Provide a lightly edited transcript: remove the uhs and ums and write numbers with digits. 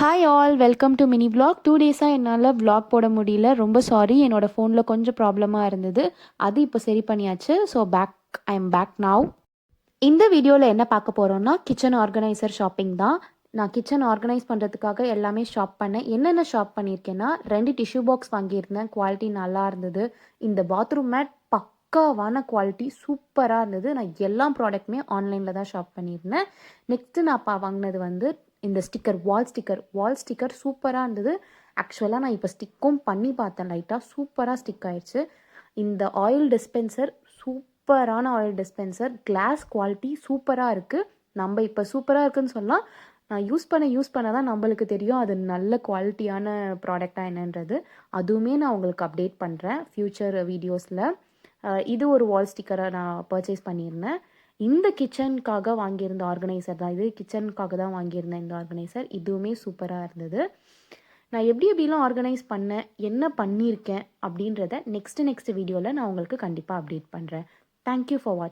Hi all, welcome to mini vlog. 2 டேஸாக என்னால் vlog போட முடியல. ரொம்ப சாரி, என்னோட ஃபோனில் கொஞ்சம் ப்ராப்ளமாக இருந்தது. அது இப்போ சரி பண்ணியாச்சு. So I am back now. இந்த வீடியோவில் என்ன பார்க்க போகிறோன்னா, கிச்சன் ஆர்கனைசர் ஷாப்பிங் தான். நான் கிச்சன் ஆர்கனைஸ் பண்ணுறதுக்காக எல்லாமே ஷாப் பண்ணேன். என்னென்ன ஷாப் பண்ணியிருக்கேன்னா, 2 டிஷ்யூ பாக்ஸ் வாங்கியிருந்தேன். குவாலிட்டி நல்லா இருந்தது. இந்த பாத்ரூம் மேட் பக்காவான குவாலிட்டி சூப்பராக இருந்தது. நான் எல்லா ப்ராடக்ட்டுமே ஆன்லைனில் தான் ஷாப் பண்ணியிருந்தேன். நெக்ஸ்ட்டு நான் வாங்கினது வந்து இந்த வால் ஸ்டிக்கர் சூப்பராக இருந்தது. ஆக்சுவலாக நான் இப்போ ஸ்டிக்கும் பண்ணி பார்த்தேன். லைட்டாக சூப்பராக ஸ்டிக் ஆயிடுச்சு. இந்த ஆயில் டிஸ்பென்சர் சூப்பரான ஆயில் டிஸ்பென்சர். கிளாஸ் குவாலிட்டி சூப்பராக இருக்குது. நம்ம இப்போ சூப்பராக இருக்குதுன்னு சொன்னால் நான் யூஸ் பண்ண தான் நம்மளுக்கு தெரியும் அது நல்ல குவாலிட்டியான ப்ராடக்டாக என்னன்றது. அதுவுமே நான் உங்களுக்கு அப்டேட் பண்ணுறேன் ஃப்யூச்சர் வீடியோஸில். இது ஒரு வால் ஸ்டிக்கரை நான் பர்ச்சேஸ் பண்ணியிருந்தேன். இந்த கிச்சனுக்காக வாங்கியிருந்த ஆர்கனைசர் தான் இது. கிச்சனுக்காக தான் வாங்கியிருந்தேன் இந்த ஆர்கனைசர். இதுவுமே சூப்பராக இருந்தது. நான் எப்படி எப்படிலாம் ஆர்கனைஸ் பண்ணேன், என்ன பண்ணியிருக்கேன் அப்படின்றத நெக்ஸ்ட் வீடியோவில் நான் உங்களுக்கு கண்டிப்பாக அப்டேட் பண்ணுறேன். தேங்க்யூ ஃபார் வாட்சிங்.